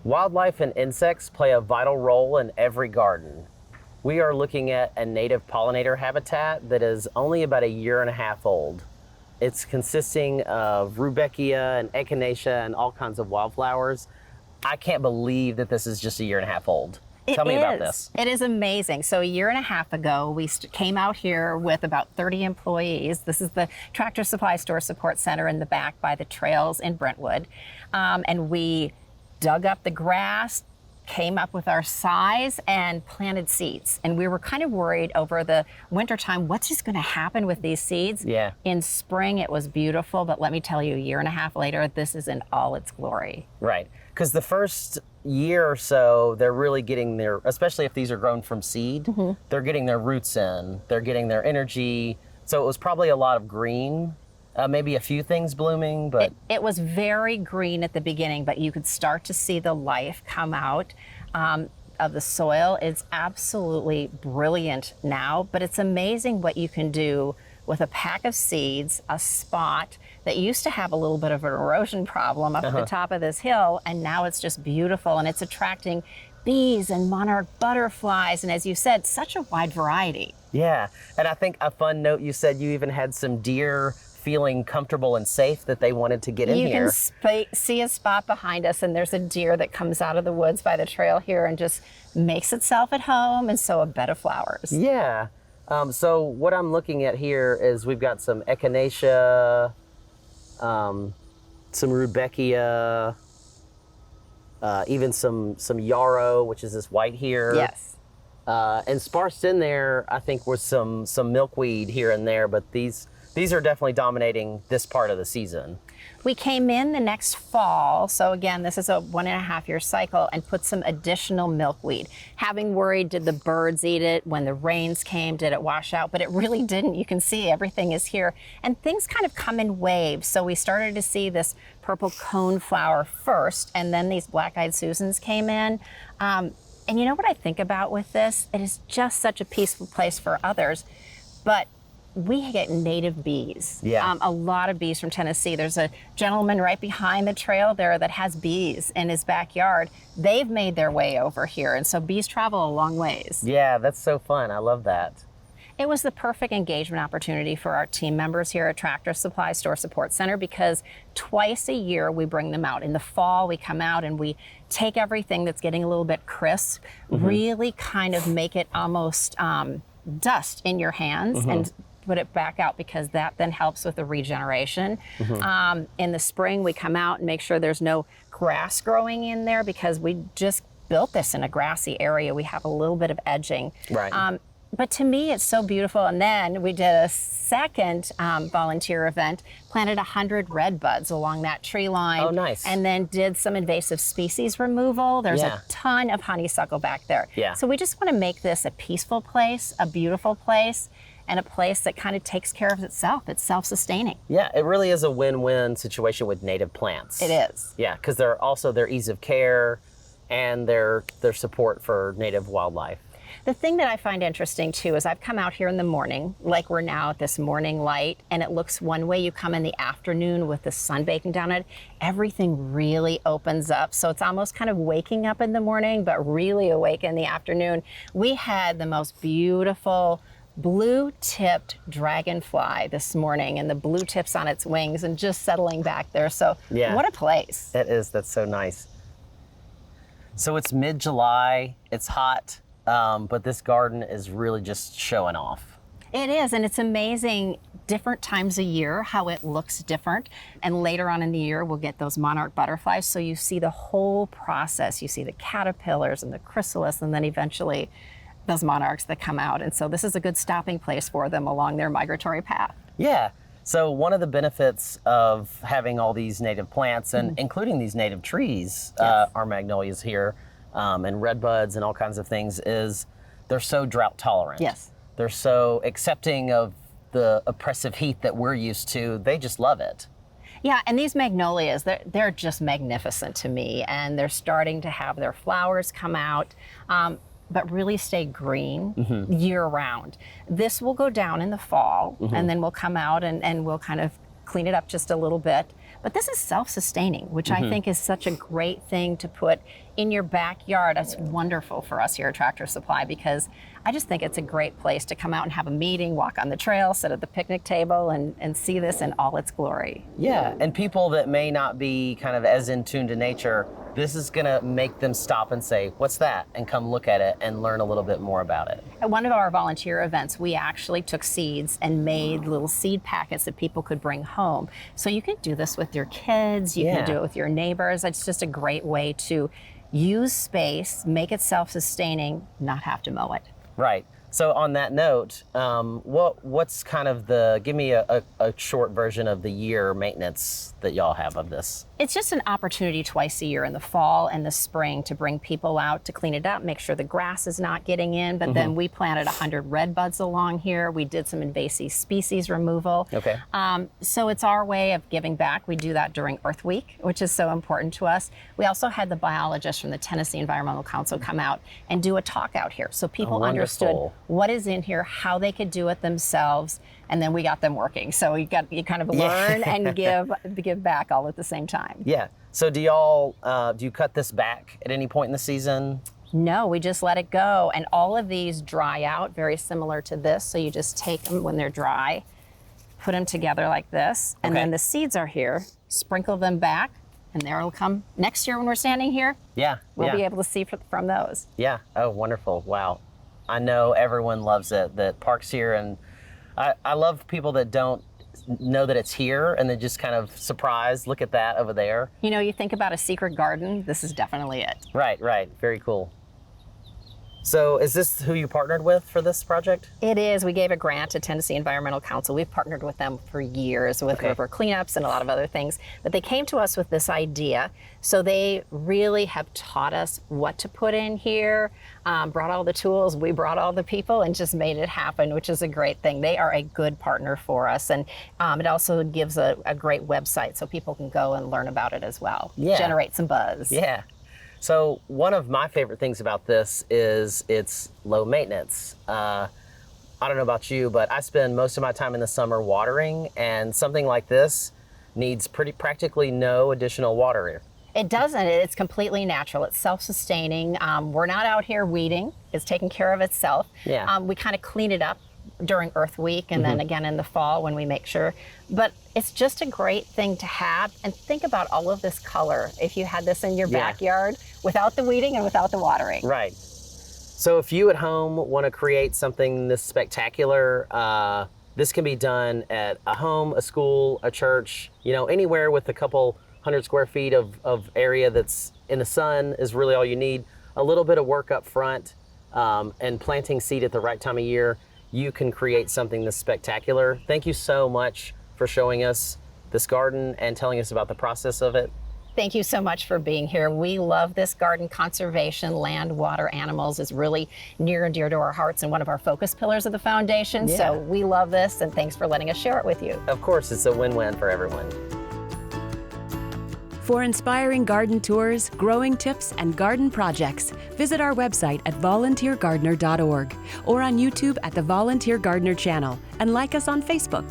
Wildlife and insects play a vital role in every garden. We are looking at a native pollinator habitat that is only about a year and a half old. It's consisting of rudbeckia and echinacea and all kinds of wildflowers. I can't believe that this is just a year and a half old. Tell me about this. It is amazing. So a year and a half ago, we came out here with about 30 employees. This is the Tractor Supply Store Support Center in the back by the trails in Brentwood. And we dug up the grass, came up with our size, and planted seeds. And we were kind of worried over the wintertime, what's just going to happen with these seeds? Yeah. In spring, it was beautiful, but let me tell you, a year and a half later, this is in all its glory. Right. Because the first year or so, they're really getting their, especially if these are grown from seed, they're getting their roots in, they're getting their energy. So it was probably a lot of green. Maybe a few things blooming, but... It was very green at the beginning, but you could start to see the life come out of the soil. It's absolutely brilliant now, but it's amazing what you can do with a pack of seeds, a spot that used to have a little bit of an erosion problem up at the top of this hill, and now it's just beautiful, and it's attracting bees and monarch butterflies, and as you said, such a wide variety. Yeah, and I think a fun note, you said you even had some deer feeling comfortable and safe that they wanted to get in here. You can see a spot behind us, and there's a deer that comes out of the woods by the trail here and just makes itself at home, and so a bed of flowers. Yeah. So what I'm looking at here is we've got some echinacea, some rudbeckia, even some yarrow, which is this white here. Yes. And sparsed in there, I think, was some milkweed here and there, but these are definitely dominating this part of the season. We came in the next fall, so again, this is a 1.5 year cycle, and put some additional milkweed. Having worried, did the birds eat it? When the rains came, did it wash out? But it really didn't. You can see everything is here. And things kind of come in waves. So we started to see this purple coneflower first, and then these black-eyed Susans came in. And you know what I think about with this? It is just such a peaceful place for others, but we get native bees. Yeah. A lot of bees from Tennessee. There's a gentleman right behind the trail there that has bees in his backyard. They've made their way over here, and so bees travel a long ways. Yeah, that's so fun. I love that. It was the perfect engagement opportunity for our team members here at Tractor Supply Store Support Center, because twice a year we bring them out. In the fall, we come out and we take everything that's getting a little bit crisp, really kind of make it almost dust in your hands and put it back out, because that then helps with the regeneration. In the spring, we come out and make sure there's no grass growing in there, because we just built this in a grassy area. We have a little bit of edging. Right. But to me, it's so beautiful. And then we did a second volunteer event, planted 100 red buds along that tree line. Oh, nice. And then did some invasive species removal. There's a ton of honeysuckle back there. Yeah. So we just want to make this a peaceful place, a beautiful place, and a place that kind of takes care of itself. It's self-sustaining. Yeah, it really is a win-win situation with native plants. It is. Yeah, because they're also their ease of care and their support for native wildlife. The thing that I find interesting too is I've come out here in the morning, like we're now at this morning light, and it looks one way. You come in the afternoon with the sun baking down it, everything really opens up. So it's almost kind of waking up in the morning, but really awake in the afternoon. We had the most beautiful blue-tipped dragonfly this morning, and the blue tips on its wings and just settling back there. So what a place. It is. That's so nice. So it's mid-July, it's hot, but this garden is really just showing off. It is, and it's amazing different times a year how it looks different. And later on in the year, we'll get those monarch butterflies. So you see the whole process. You see the caterpillars and the chrysalis, and then eventually those monarchs that come out. And so this is a good stopping place for them along their migratory path. Yeah. So one of the benefits of having all these native plants, and including these native trees, our magnolias here, and red buds and all kinds of things, is they're so drought tolerant. Yes. They're so accepting of the oppressive heat that we're used to. They just love it. Yeah, and these magnolias, they're just magnificent to me, and they're starting to have their flowers come out. But really stay green year round. This will go down in the fall, and then we'll come out and we'll kind of clean it up just a little bit. But this is self-sustaining, which I think is such a great thing to put in your backyard. That's wonderful for us here at Tractor Supply because I just think it's a great place to come out and have a meeting, walk on the trail, sit at the picnic table, and see this in all its glory. Yeah, and people that may not be kind of as in tune to nature, this is gonna make them stop and say, what's that? And come look at it and learn a little bit more about it. At one of our volunteer events, we actually took seeds and made little seed packets that people could bring home. So you can do this with your kids, you can do it with your neighbors. It's just a great way to use space, make it self-sustaining, not have to mow it. Right. So on that note, what's kind of give me a short version of the year maintenance that y'all have of this? It's just an opportunity twice a year in the fall and the spring to bring people out to clean it up, make sure the grass is not getting in. But then we planted 100 red buds along here. We did some invasive species removal. Okay. So it's our way of giving back. We do that during Earth Week, which is so important to us. We also had the biologists from the Tennessee Environmental Council come out and do a talk out here. So people understood what is in here, how they could do it themselves, and then we got them working. So you kind of learn and give back all at the same time. Yeah. So do y'all do you cut this back at any point in the season? No, we just let it go, and all of these dry out very similar to this. So you just take them when they're dry, put them together like this, and then the seeds are here. Sprinkle them back, and there it'll come next year when we're standing here. Yeah. We'll be able to see from those. Yeah. Oh, wonderful. Wow. I know everyone loves it, that parks here, and I love people that don't know that it's here and they just kind of surprised, look at that over there. You know, you think about a secret garden, this is definitely it. Right. Very cool. So is this who you partnered with for this project? It is. We gave a grant to Tennessee Environmental Council. We've partnered with them for years with river cleanups and a lot of other things. But they came to us with this idea. So they really have taught us what to put in here, brought all the tools, we brought all the people, and just made it happen, which is a great thing. They are a good partner for us. And it also gives a great website so people can go and learn about it as well. Generate some buzz. Yeah. So one of my favorite things about this is it's low maintenance. I don't know about you, but I spend most of my time in the summer watering, and something like this needs practically no additional water. It doesn't. It's completely natural. It's self-sustaining. We're not out here weeding. It's taking care of itself. Yeah. We kind of clean it up during Earth Week and then again in the fall when we make sure. But it's just a great thing to have. And think about all of this color if you had this in your backyard without the weeding and without the watering. Right. So if you at home want to create something this spectacular, this can be done at a home, a school, a church, anywhere with a couple 100 square feet of area that's in the sun is really all you need. A little bit of work up front and planting seed at the right time of year, you can create something that's spectacular. Thank you so much for showing us this garden and telling us about the process of it. Thank you so much for being here. We love this garden. Conservation, land, water, animals is really near and dear to our hearts and one of our focus pillars of the foundation. So we love this, and thanks for letting us share it with you. Of course, it's a win-win for everyone. For inspiring garden tours, growing tips, and garden projects, visit our website at volunteergardener.org or on YouTube at the Volunteer Gardener channel, and like us on Facebook.